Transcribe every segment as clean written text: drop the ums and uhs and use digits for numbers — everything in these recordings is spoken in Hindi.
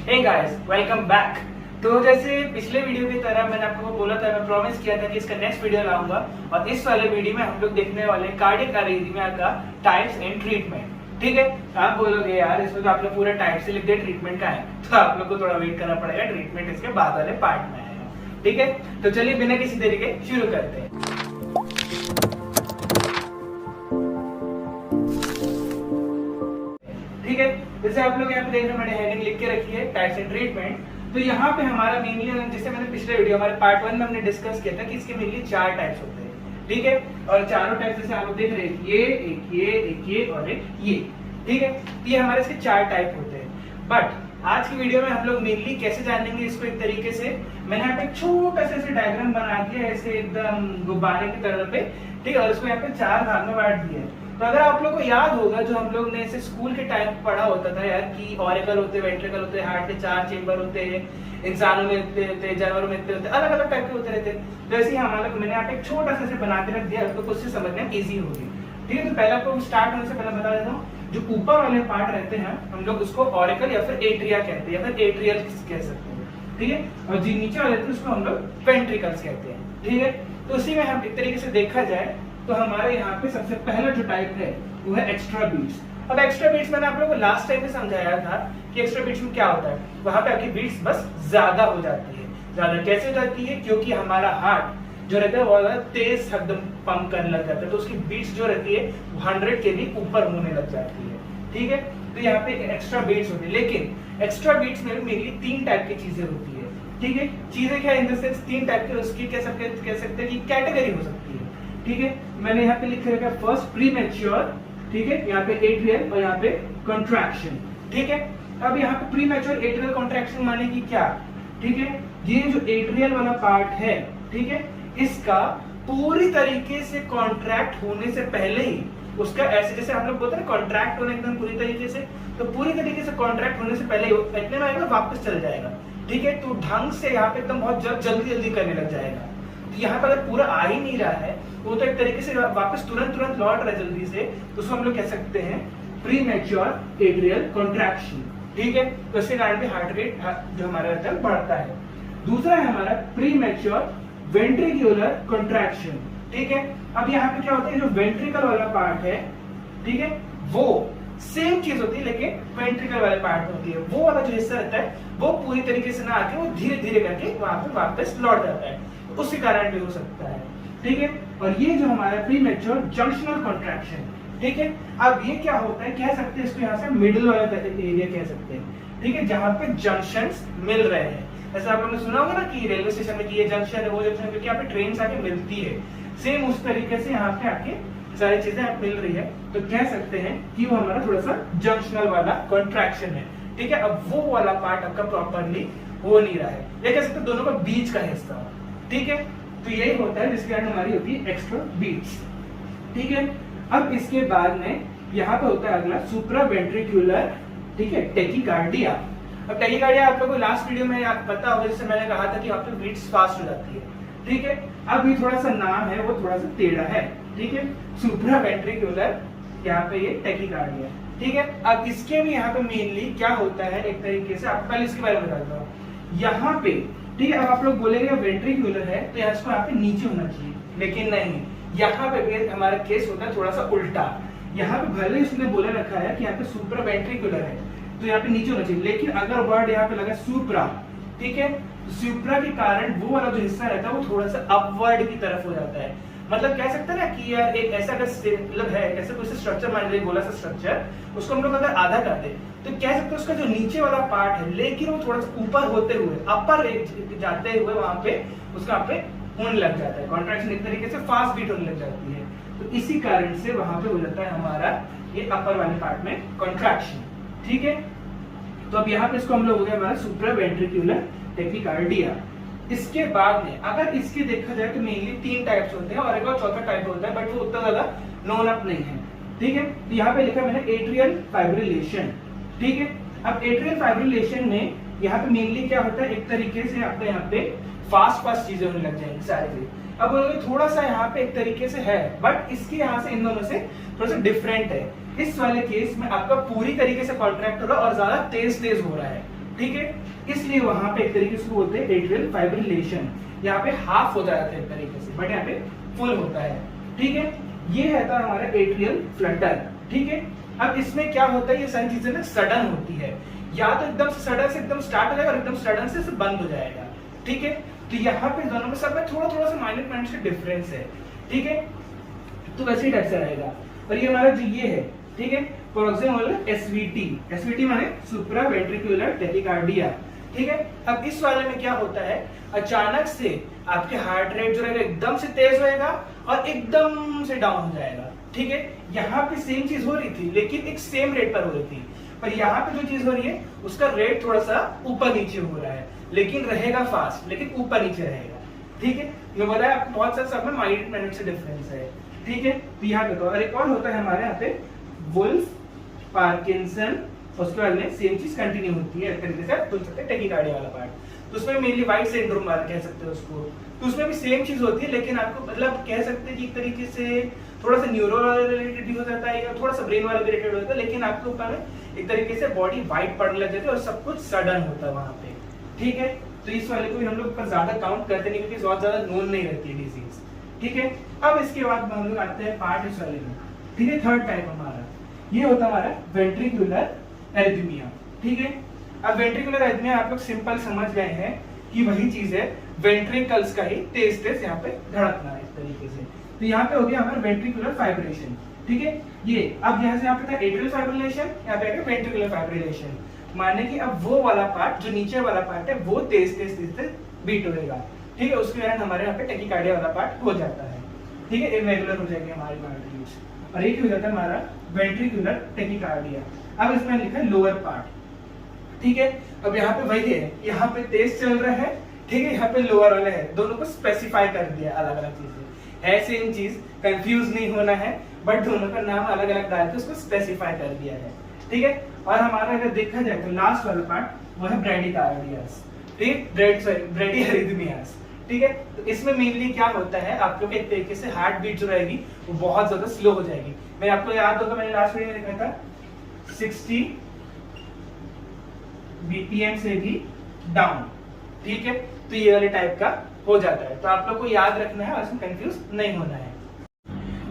Hey guys, welcome back. तो जैसे पिछले वीडियो की तरह मैंने आपको बोला था, मैं प्रॉमिस किया था कि इसका नेक्स्ट वीडियो लाऊंगा और इस वाले वीडियो में हम लोग देखने वाले कार्डियक अरिथमिया का टाइप्स एंड ट्रीटमेंट। ठीक है, आप बोलोगे यार इसमें तो आपने पूरा टाइप से लिख दिया, ट्रीटमेंट का है, तो आप लोग को थोड़ा वेट करना पड़ेगा, ट्रीटमेंट इसके बाद वाले पार्ट में आएगा। ठीक है, तो चलिए बिना किसी देरी के शुरू करते हैं। ठीक है, जैसे आप लोग यहाँ पे देख रहे हैं, मैंने हेडिंग लिख के रखी है टाइप्स एंड ट्रीटमेंट। तो यहाँ पे हमारा मेनली, जैसे मैंने पिछले वीडियो हमारे पार्ट 1 में हमने डिस्कस किया था कि इसके मेनली 4 टाइप्स होते हैं। ठीक है, और चारों टाइप्स जैसे आप लोग देख रहे हैं, एक ये और एक ये। ठीक है, तो ये हमारे इसके 4 टाइप होते हैं। बट आज की वीडियो में हम लोग मेनली कैसे जानेंगे इसको, एक तरीके से मैंने यहाँ पे छोटा सा डायग्राम बना दिया ऐसे एकदम गुब्बारे की तरह पे। ठीक है, और इसको यहाँ पे 4 भाग में बांट दिया है। तो अगर आप लोग को याद होगा, जो हम लोग ने ऐसे स्कूल के टाइम पढ़ा होता था यार, कि ऑरिकल होते हैं, वेंट्रिकल होते हैं, हार्ट के 4 चेंबर होते हैं, इंसानों में इतने होते हैं, जानवरों में इतने होते हैं, अलग अलग टाइप के होते रहते हैं। तो ऐसे ही हमारा मैंने यहाँ पे एक छोटा सा बना के रख दिया, तो उससे समझना इजी होगी। ठीक है, तो पहले आपको स्टार्ट होने से पहले बता देता हूँ, जो ऊपर वाले पार्ट रहते हैं हम लोग उसको ऑरिकल या फिर एट्रिया कहते हैं, या फिर एट्रियल कह सकते हैं। ठीक है, और जो नीचे वाले रहते हैं उसको हम लोग वेंट्रिकल्स कहते हैं। ठीक है, तो उसी में हम एक तरीके से देखा जाए तो हमारे यहाँ पे सबसे पहला जो टाइप है वो है एक्स्ट्रा बीट्स। अब एक्स्ट्रा बीट्स मैंने आप लोगों को लास्ट टाइम में समझाया था कि एक्स्ट्रा बीट्स में क्या होता है। वहां पे आपकी बीट्स बस ज्यादा हो जाती है। ज्यादा कैसे हो जाती है? क्योंकि हमारा हार्ट जो रहता है वो तेज एकदम पंप करने लग जाता है, तो उसकी बीट्स जो रहती है 100 के भी ऊपर होने लग जाती है। ठीक है, तो यहाँ पे एक्स्ट्रा बीट्स होती है। लेकिन एक्स्ट्रा बीट्स में मेनली 3 टाइप की चीजें होती है। ठीक है, चीजें क्या इन द सेंस 3 टाइप की, उसकी कह सकते हैं कि कैटेगरी हो सकती है। ठीक है, मैंने यहाँ पे लिख रखा है फर्स्ट प्रीमैच्योर, ठीक है, यहाँ पे एट्रियल और यहाँ पे कॉन्ट्रैक्शन। ठीक है, अब यहाँ पे प्रीमैच्योर एट्रियल कॉन्ट्रैक्शन माने कि क्या? ठीक है, ये जो एट्रियल वाला पार्ट है, ठीक है, इसका पूरी तरीके से कॉन्ट्रैक्ट होने से पहले ही उसका ऐसे, जैसे हम लोग बोलते हैं कॉन्ट्रैक्ट होने एकदम पूरी तरीके से, तो पूरी तरीके से कॉन्ट्रैक्ट होने से पहले इतने में आएगा, वापस चल जाएगा। ठीक है, तो ढंग से यहाँ पे एकदम बहुत जल्दी करने लग जाएगा। तो यहाँ पर अगर पूरा आ ही नहीं रहा है, वो तो एक तरीके से वापस तुरंत लौट रहा है जल्दी से, तो उसको हम लोग कह सकते हैं प्रीमैच्योर एट्रियल कॉन्ट्रैक्शन। ठीक है, तो इसके कारण भी हार्ट रेट जो हमारा रहता है बढ़ता है। दूसरा है हमारा प्रीमैच्योर वेंट्रिकुलर कॉन्ट्रैक्शन। ठीक है, अब यहाँ पे क्या होता है, जो वेंट्रिकल वाला पार्ट है, ठीक है, वो सेम चीज होती है, लेकिन वेंट्रिकल वाले पार्ट होती है, वो वाला जो हिस्सा रहता है वो पूरी तरीके से ना आके वो धीरे धीरे करके वहां पे वापस लौट जाता है, तो उसके कारण भी हो सकता है। ठीक है, और ये जो हमारा प्रीमैच्योर जंक्शनल कॉन्ट्रैक्शन। ठीक है, अब ये क्या होता है, कह सकते हैं इसको यहाँ से मिडिल वाला एरिया कह सकते हैं। ठीक है, जहां पे जंक्शंस मिल रहे हैं, जैसे आप लोगों ने सुना होगा ना कि रेलवे स्टेशन में कि ये जंक्शन है, वो जंक्शन है, क्योंकि यहाँ पे ट्रेन आके मिलती है, सेम उस तरीके से यहाँ पे आके सारी चीजें मिल रही है, तो कह सकते हैं कि वो हमारा थोड़ा सा जंक्शनल वाला कॉन्ट्रैक्शन है। ठीक है, अब वो वाला पार्ट आपका प्रॉपरली हो नहीं रहा है, ये कह सकते हैं दोनों का बीच का हिस्सा। ठीक है, तो यही होता है जिसके कारण हमारी होती है एक्स्ट्रा बीट्स। ठीक है, अब इसके बाद में यहाँ पे होता है अगला सुप्रा वेंट्रिकुलर, ठीक है, टेकीकार्डिया। अब टेकीकार्डिया आप लोगों को लास्ट वीडियो में पता होगा, जैसे मैंने कहा था कि आपकी बीट्स फास्ट हो जाती है। ठीक है, अब ये थोड़ा सा नाम है वो थोड़ा सा टेढ़ा है। ठीक है, सुप्रा वेंट्रिकुलर, यहाँ पे ये टेकीकार्डिया। ठीक है, अब इसके भी यहाँ पे मेनली क्या होता है, एक तरीके से आपको पहले इसके बारे में बताता हूँ। यहाँ पे ठीक है, अब आप लोग बोलेंगे वेंट्रिकुलर है तो इसको यहाँ पे नीचे होना चाहिए, लेकिन नहीं, यहाँ पे भी हमारा केस होता है थोड़ा सा उल्टा। यहाँ पे भले उसने बोला रखा है कि यहाँ पे सुप्रा वेंट्रिकुलर है तो यहाँ पे नीचे होना चाहिए, लेकिन अगर वर्ड यहाँ पे लगा सुप्रा, ठीक है, तो सुप्रा के कारण वो वाला जो हिस्सा रहता है वो थोड़ा सा अपवर्ड की तरफ हो जाता है। मतलब कह सकते हैं ना कि यार एक ऐसा मतलब है, ऐसे कोई स्ट्रक्चर मान लीजिए, गोला सा स्ट्रक्चर, उसको हम लोग अगर आधा कर दे तो कह सकते हैं उसका जो नीचे वाला पार्ट है, लेकिन वो थोड़ा सा ऊपर होते हुए, अपर जाते हुए वहां पे उसका पे होने लग जाता है कॉन्ट्रैक्शन, एक तरीके से फास्ट बीट होने लग जाती है, तो इसी कारण से वहां पे हो जाता है हमारा ये अपर वाले पार्ट में कॉन्ट्रैक्शन। ठीक है, तो अब यहाँ पे इसको हम लोग हो गया हमारा सुप्रा वेंट्रिकुलर टेकीकार्डिया। इसके बाद में अगर इसके देखा जाए तो मेनली 3 टाइप्स होते हैं, और एक और चौथा टाइप होता है, बट वो उतना ज्यादा नोन अप नहीं है। ठीक है, तो यहाँ पे लिखा मैंने एट्रियल फाइब्रिलेशन। ठीक है, अब एट्रियल फाइब्रिलेशन में यहाँ पे मेनली क्या होता है, एक तरीके से आपका यहाँ पे फास्ट चीजें होने लग जाएंगी सारी। अब बोलोगे थोड़ा सा यहाँ पे एक तरीके से है, बट इसके यहाँ से इन दोनों से थोड़ा सा डिफरेंट है। इस वाले केस में आपका पूरी तरीके से कॉन्ट्रैक्ट हो रहा है और ज्यादा तेज हो रहा है। ठीक है, इसलिए वहां पे एक तरीके से बोलते हैं एट्रियल फाइब्रिलेशन। यहाँ पे हाफ हो जाता है एक तरीके से, बट यहाँ पे फुल होता है। ठीक है, ये रहता है हमारा एट्रियल फ्लटर। ठीक है, अब इसमें क्या होता है, ये सारी चीजें ना सडन होती है, या तो एकदम से सडन से एकदम स्टार्ट हो जाएगा और एकदम सडन से बंद हो जाएगा। ठीक है, तो यहाँ पे दोनों में सब में थोड़ा थोड़ा सा माइनर से डिफरेंस है। ठीक है, तो वैसे ही टाइप से रहेगा। और ये हमारा जो ये है, ठीक है, फॉर एग्जाम्पल एसवीटी, एसवीटी माने सुप्रा वेंट्रिकुलर टैकिकार्डिया। ठीक है, अब इस वाले में क्या होता है, अचानक से आपके हार्ट रेट जो रहेगा एकदम से तेज होएगा और एकदम से डाउन हो जाएगा। ठीक है, यहाँ पे सेम चीज हो रही थी लेकिन एक सेम रेट पर हो रही थी, पर यहाँ पे जो चीज हो रही है उसका रेट थोड़ा सा ऊपर नीचे हो रहा है, लेकिन रहेगा फास्ट, लेकिन ऊपर नीचे रहेगा। ठीक है, मैं बताया आपको बहुत सारे सब में मिनट से डिफरेंस है। ठीक है, तो यहाँ पे तो और एक और होता है हमारे यहाँ पे वुल्फ पार्किंसन, उसके बाद में सेम चीज कंटिन्यू होती है, एक तरीके से बोल सकते हैं टैकिकार्डिया वाला पार्ट। तो उसमें मेनली वाइट सिंड्रोम वाला कह सकते हैं उसको, तो उसमें भी सेम चीज होती है, लेकिन आपको मतलब कह सकते हैं कि एक तरीके से थोड़ा सा न्यूरो वाला रिलेटेड भी हो जाता है या थोड़ा सा ब्रेन वाला भी रिलेटेड होता है, लेकिन आपके ऊपर एक तरीके से बॉडी वाइट पड़ने लग जाती है और सब कुछ सडन होता है वहां पे। ठीक है, तो इस वाले को भी हम लोग ज्यादा काउंट करते नहीं क्योंकि बहुत ज्यादा नोन नहीं रहती है डिजीज। ठीक है, अब इसके बाद हम लोग आते हैं पार्ट इस वाले में। ठीक है, थर्ड टाइप हमारा ये होता है हमारा वेंट्रिकुलर एरिथमिया। ठीक है, अब वेंट्रिकुलर एरिथमिया आप लोग सिंपल समझ गए हैं कि वही चीज है, वेंट्रिकल्स का ही तेज तेज यहाँ पे धड़कना है इस तरीके से। तो यहाँ पे हो गया हमारा वेंट्रिकुलर फाइब्रिलेशन। ठीक है, ये अब यहाँ से यहाँ पे था एट्रियल फाइब्रिलेशन, यहाँ पे आएगा वेंट्रिकुलर फाइब्रिलेशन, माने कि अब वो वाला पार्ट जो नीचे वाला पार्ट है वो तेज तेज तेज तेज बीट होएगा। ठीक है, उसके कारण हमारे यहाँ पे टैकिकार्डिया वाला पार्ट हो जाता है। ठीक है, इरेगुलर हो जाएगी हमारी हार्ट, और एक हो जाता है हमारा वेंट्रिकुलर टैकिकार्डिया। अब इसमें लिखा है लोअर पार्ट। ठीक है, अब यहाँ पे वही है, यहाँ पे तेज चल रहा है, ठीक है, यहाँ पे लोअर वाला है, दोनों को स्पेसिफाई कर दिया, अलग अलग चीजें है, सेम चीज, कंफ्यूज नहीं होना है, बट दोनों का नाम अलग अलग डाल के उसको स्पेसिफाई कर दिया है। ठीक है, और हमारा अगर देखा जाए तो लास्ट वाला पार्ट वो है ब्रेडिकार्डियास, ठीक, ब्रेडिअरिथमियास। ठीक है, तो इसमें मेनली क्या होता है, आप लोग एक तरीके से हार्ट बीट जो रहेगी वो बहुत ज्यादा स्लो हो जाएगी। मैं आपको याद होगा मैंने लास्ट वीडियो में देखा था 60 बीपीएम से भी डाउन। ठीक है, तो ये वाले टाइप का हो जाता है, तो आप लोग को याद रखना है और इसमें कंफ्यूज नहीं होना है।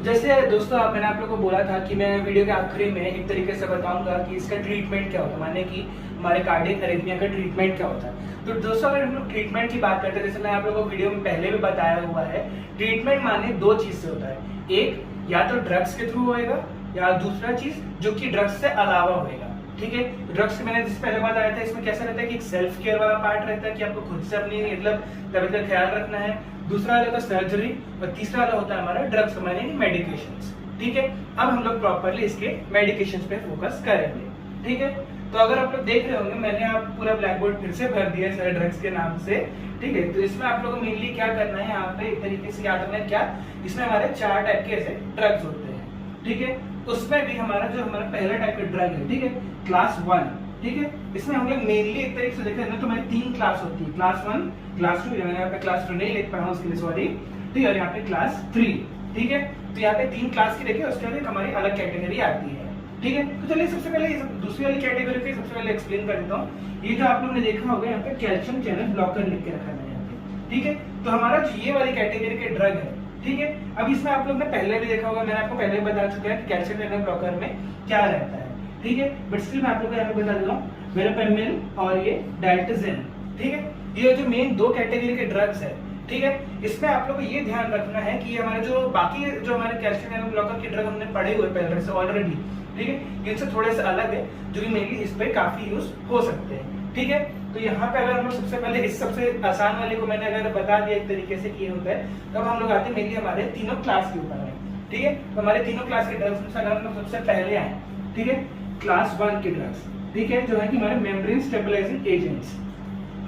जैसे दोस्तों मैंने आप लोगों को बोला था कि मैं वीडियो के आखिरी में एक तरीके से बताऊंगा कि इसका ट्रीटमेंट क्या होता है, माने कि हमारे कार्डियक अरिथमिया का ट्रीटमेंट क्या होता है। तो दोस्तों अगर हम लोग ट्रीटमेंट की बात करते हैं, जैसे मैं आप लोगों को वीडियो में पहले भी बताया हुआ है, ट्रीटमेंट माने दो चीज से होता है, एक या तो ड्रग्स के थ्रू होएगा या दूसरा चीज जो कि ड्रग्स से अलावा होएगा। ठीक है, ड्रग्स मैंने जिस पहले बताया था, इसमें कैसा रहता है कि एक सेल्फ केयर वाला पार्ट रहता है कि आपको खुद से अपनी मतलब तबीयत का ख्याल रखना है, दूसरा वाला होता है सर्जरी, और तीसरा वाला होता है हमारा ड्रग्स माने मेडिकेशंस। ठीक है, अब हम लोग प्रॉपर्ली इसके मेडिकेशंस पे फोकस करेंगे। ठीक है, तो अगर आप लोग देख रहे होंगे मैंने आप पूरा ब्लैक बोर्ड फिर से भर दिया सारे ड्रग्स के नाम से। ठीक है, तो इसमें आप लोगों को मेनली क्या करना है, यहाँ पे एक तरीके से याद रखना है क्या, इसमें हमारे 4 टाइप के ऐसे ड्रग्स होते हैं। ठीक है, उसमें भी हमारा जो हमारा पहला टाइप का ड्रग है, ठीक है, क्लास 1। ठीक है, इसमें हम लोग मेनली एक तरीके से देखें ना तो हमारी 3 क्लास होती है, क्लास 1, क्लास 2, यहाँ पे क्लास 2 नहीं लिख पाया हूँ उसके लिए सॉरी। ठीक है, और यहाँ पे क्लास 3। ठीक है, तो यहाँ पे 3 क्लास की देखिए, उसके बाद हमारी अलग कैटेगरी आती है। ठीक है, तो चलिए सबसे पहले दूसरी वाली कैटेगरी की सबसे पहले एक्सप्लेन कर देता हूँ। ये जो आप लोगों ने देखा होगा यहाँ पे कैल्शियम चैनल ब्लॉकर लिख के रखा है यहाँ पे। ठीक है, तो हमारा जो ये वाली कैटेगरी के ड्रग है, ठीक है, अब इसमें आप लोग ने पहले भी देखा होगा, मैंने आपको पहले बता चुका है कि कैल्शियम चैनल ब्लॉकर में क्या रहता है। ठीक है, बट स्टिल मैं आप लोग को यहाँ पे बता देता हूँ, वेरापेमिल और ये डाइटोजेन। ठीक है, ये जो मेन 2 कैटेगरी के ड्रग्स है। ठीक है, इसमें आप लोग को ये ध्यान रखना है कि हमारे जो बाकी जो हमारे कैल्शियम चैनल ब्लॉकर के ड्रग हमने पढ़े हुए पहले से ऑलरेडी, ठीक है, इनसे थोड़े से अलग है, जो कि मेनली इस पे काफी यूज हो सकते हैं। ठीक है, तो यहाँ पे अगर हम लोग सबसे पहले इस सबसे आसान वाले को मैंने अगर बता दिया एक तरीके से कि होता है, तब हम लोग आते हैं मेनली हमारे तीनों क्लास के ऊपर है। ठीक है, तो हमारे तीनों क्लास के ड्रग्स में अगर हम लोग सबसे पहले आए, ठीक है, क्लास 1 के ड्रग्स, ठीक है, जो है कि हमारे मेम्ब्रेन स्टेबलाइजिंग एजेंट्स।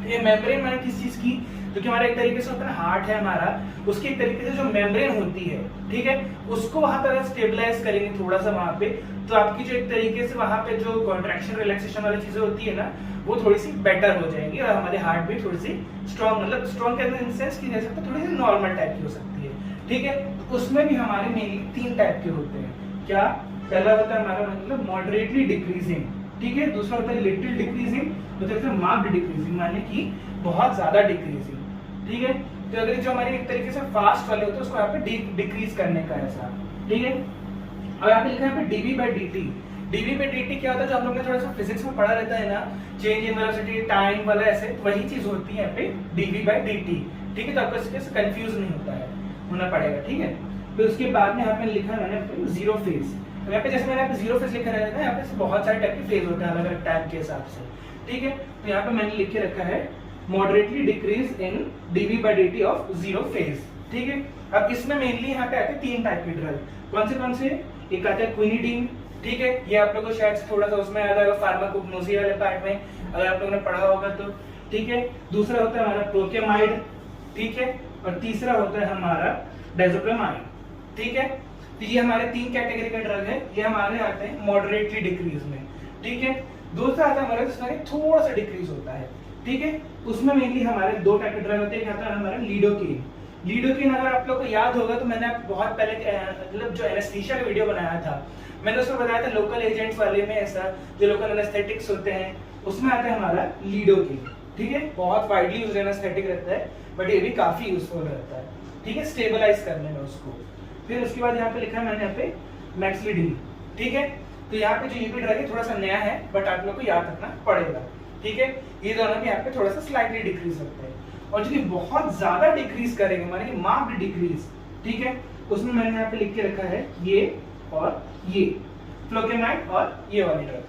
ये मेम्ब्रेन माने किस चीज की, जो कि हमारा एक तरीके से होता है हार्ट है हमारा, उसकी एक तरीके से जो मेम्ब्रेन होती है, ठीक है, उसको वहां पर स्टेबलाइज करेंगे थोड़ा सा वहां पे, तो आपकी जो एक तरीके से वहां पे जो कॉन्ट्रैक्शन रिलैक्सेशन वाली चीजें होती है ना, वो थोड़ी सी बेटर हो जाएगी और हमारी हार्ट बीट थोड़ी सी स्ट्रॉन्ग, मतलब स्ट्रॉन्ग के इन सेंस की जैसे तो थोड़ी सी नॉर्मल टाइप की हो सकती है। ठीक है, तो उसमें भी हमारे मेनली 3 टाइप के होते हैं। क्या, पहला होता है हमारा मतलब मॉडरेटली डिक्रीजिंग, ठीक है। दूसरा होता है लिटिल डिक्रीजिंग, तो होता है मार्क्ड डिक्रीजिंग, माने कि बहुत ज्यादा डिक्रीजिंग, ठीक है। तो अगर जो हमारे एक तरीके से फास्ट वाले होते हैं उसको यहाँ पे डिक्रीज करने का ऐसा, ठीक है। और यहाँ पे लिखा है डीवी बाई डी टी क्या होता है, जो हम लोग ने थोड़ा सा फिजिक्स में पढ़ा रहता है ना, चेंज इन वेलोसिटी टाइम वाला, ऐसे वही चीज होती है यहाँ पे डीवी बाई डी टी, ठीक है। तो आपको इसके से कंफ्यूज नहीं होना पड़ेगा, ठीक है। तो उसके बाद में यहाँ पे लिखा है मैंने जीरो फेज, तो यहाँ पे जैसे मैंने जीरो फेज लिखा रहता है, यहाँ पे बहुत सारे टाइप के फेज होते हैं अलग अलग टाइम के हिसाब से, ठीक है। तो यहाँ पे मैंने लिख के रखा है moderately decrease in DV by D T of zero phase, ठीक है। अब इसमें मेनली यहाँ पे आते हैं 3 टाइप के ड्रग, कौन से, एक आता है क्विनिडीन, ठीक है। ये आप लोगों को शायद थोड़ा सा उसमें अलग फार्माकोग्नोसी वाले पार्ट में अगर आप लोगों ने पढ़ा होगा तो, ठीक है। दूसरा होता है हमारा प्रोकेमाइड, ठीक है। और तीसरा होता है हमारा डायज़ोप्रामाइड, ठीक है। तो ये हमारे 3 कैटेगरी का ड्रग है, ये हमारे आते हैं मॉडरेटली डिक्रीज में, ठीक है। दूसरा आता है हमारा जिसमें थोड़ा सा डिक्रीज होता है, ठीक है। उसमें मेनली हमारे 2 टाइप के ड्रग होते हैं, आता है हमारा लीडोकेन अगर आप लोग को याद होगा तो मैंने बहुत पहले मतलब जो एनेस्थीसिया का वीडियो बनाया था, मैंने उसमें बताया था लोकल एजेंट्स वाले में ऐसा जो लोकल एनेस्थेटिक्स होते हैं उसमें आता है हमारा लीडोकेन, ठीक है। बहुत वाइडली यूज्ड एनेस्थेटिक रहता है, बट ये भी काफी यूजफुल रहता है, ठीक है, स्टेबलाइज करने में उसको। फिर उसके बाद यहाँ पे लिखा है मैंने यहाँ पे मैक्सलिडिन, ठीक है। तो यहाँ पे जो ये भी ड्रग है थोड़ा सा नया है, बट आप लोग को याद रखना पड़ेगा, ठीक है। ये दोनों भी यहाँ पे थोड़ा सा स्लाइटली डिक्रीज होते हैं, और जो बहुत ज्यादा डिक्रीज करेंगे माने कि मार्क्ड डिक्रीज, ठीक है, उसमें मैंने यहाँ पे लिख के रखा है ये और ये फ्लोकेमाइड और ये वाली ड्रग,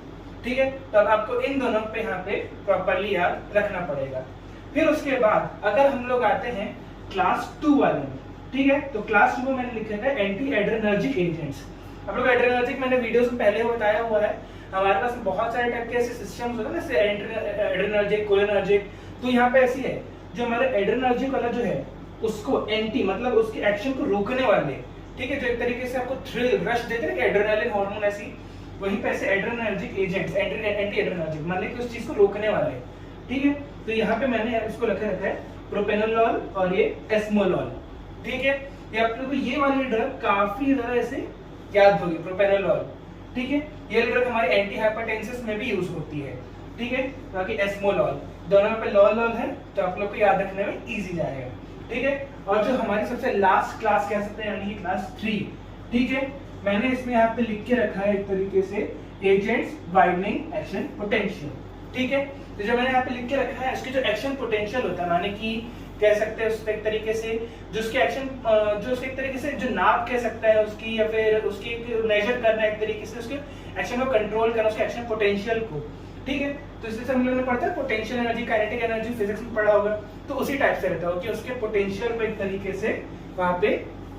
ठीक है। तो अब आपको इन दोनों पे यहाँ पे प्रॉपर्ली याद रखना पड़ेगा। फिर उसके बाद अगर हम लोग आते हैं क्लास 2 वाले में, ठीक है। तो क्लास 2 में मैंने लिखा था एंटी एड्रेनर्जिक एजेंट्स। आप लोग एड्रेनर्जिक मैंने वीडियोस में पहले बताया हुआ है, हमारे पास बहुत सारे टाइप के ऐसे सिस्टम्स होते हैं जैसे एड्रेनर्जिक, कोलिनर्जिक। तो यहाँ पे ऐसी है जो हमारे एड्रेनर्जिक वाला जो है उसको एंटी मतलब उसके एक्शन को रोकने वाले, ठीक है, जो एक तरीके से आपको थ्रिल रश देते हैं कि एड्रेनालिन हार्मोन ऐसी, वहीं पे ऐसे एड्रेनर्जिक एजेंट्स एंटी एड्रेनर्जिक मतलब कि उस चीज को रोकने वाले, ठीक है। तो यहाँ पे मैंने इसको लिखा रखा है प्रोपेनोलॉल और ये एस्मोलॉल, ठीक है। ये आप लोगों को ये वाली ड्रग काफी ज्यादा ऐसे याद होगी, प्रोपेनोलॉल, ठीक है। ये ड्रग हमारे एंटी हाइपरटेंसिस में भी यूज होती है, ठीक है। बाकी एस्मोलॉल दोनों पे लॉल है, तो आप लोग को याद रखने में इजी जाएगा, ठीक है। और जो हमारी सबसे लास्ट क्लास कह सकते हैं यानी कि क्लास 3, ठीक है, मैंने इसमें यहाँ पे लिख के रखा है एक तरीके से एजेंट्स वाइडनिंग एक्शन पोटेंशियल, ठीक है। तो जो मैंने यहाँ पे लिख के रखा है इसके जो एक्शन पोटेंशियल होता है माने कि कह सकते हैं उसके एक तरीके से जो उसके एक्शन जो उसके एक तरीके से जो नाप कह सकता है उसकी, या फिर उसकी मेजर करना एक तरीके से उसके एक्शन को कंट्रोल करना, उसके एक्शन पोटेंशियल को, ठीक है। तो इससे हम लोगों ने पढ़ता है potential energy, kinetic energy physics में पढ़ा होगा, तो उसी टाइप से रहता है कि उसके पोटेंशियल को एक तरीके से वहां पे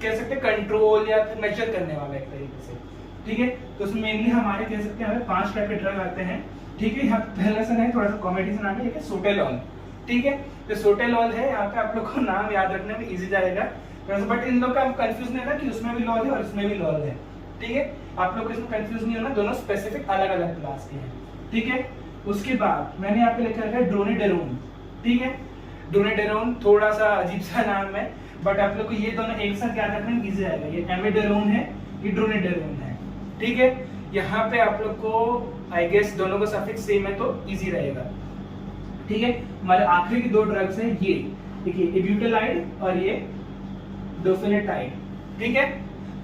कह सकते हैं कंट्रोल या फिर मेजर करने वाला एक तरीके से, ठीक है। तो उसमें मेनली हमारे कह सकते हैं हमें 5 टाइप के ड्रग आते हैं, ठीक है। यहाँ पहला सा नहीं थोड़ा सा कॉमेडी से नाम है सोटेलॉल, ठीक है। तो सोटेलॉल है, यहाँ पे आप लोग को नाम याद रखने में इजी जाएगा, बट इन लोग का कंफ्यूज नहीं होना कि उसमें भी लॉल है और इसमें भी लॉल है, ठीक है। आप लोग को इसमें कंफ्यूज नहीं होना, दोनों स्पेसिफिक अलग अलग क्लास के हैं, ठीक है। उसके बाद मैंने यहाँ पे लिखा है ड्रोनेडेरोन, ठीक है। ड्रोनेडेरोन थोड़ा सा अजीब सा नाम है, बट आप लोग को ये दोनों एक साथ याद रखने में इजी आएगा, ये एमिडेरोन है, ये ड्रोनेडेरोन है, ठीक है। यहाँ पे आप लोग को आई गेस दोनों का सफिक्स सेम है तो इजी रहेगा, ठीक है। हमारे आखिरी की 2 ड्रग्स हैं, ये देखिए इब्यूटालाइड और ये डोफिनेटाइड, ठीक है।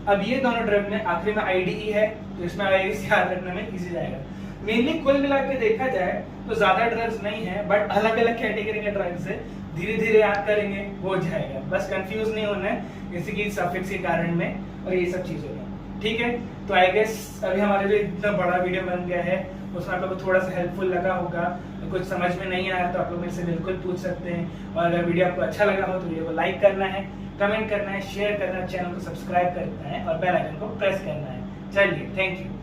अब ये दोनों ड्रग में आखिरी में आईडीई है, तो इसमें याद रखने में इजी जाएगा। मेनली कुल मिला के देखा जाए तो ज्यादा ड्रग्स नहीं है, बट अलग अलग कैटेगरी के ड्रग्स है, धीरे धीरे याद करेंगे हो जाएगा, बस कंफ्यूज नहीं होना है जैसे कि सफिक्स के कारण में और ये सब चीजों में, ठीक है। तो आई गेस अभी हमारे जो इतना बड़ा वीडियो बन गया है उसमें आप लोग को थोड़ा सा हेल्पफुल लगा होगा, कुछ समझ में नहीं आया तो आप लोग मेरे से बिल्कुल पूछ सकते हैं, और अगर वीडियो आपको अच्छा लगा हो तो वीडियो को लाइक करना है, कमेंट करना है, शेयर करना है, चैनल को सब्सक्राइब करना है और बेल आइकन को प्रेस करना है। चलिए, थैंक यू।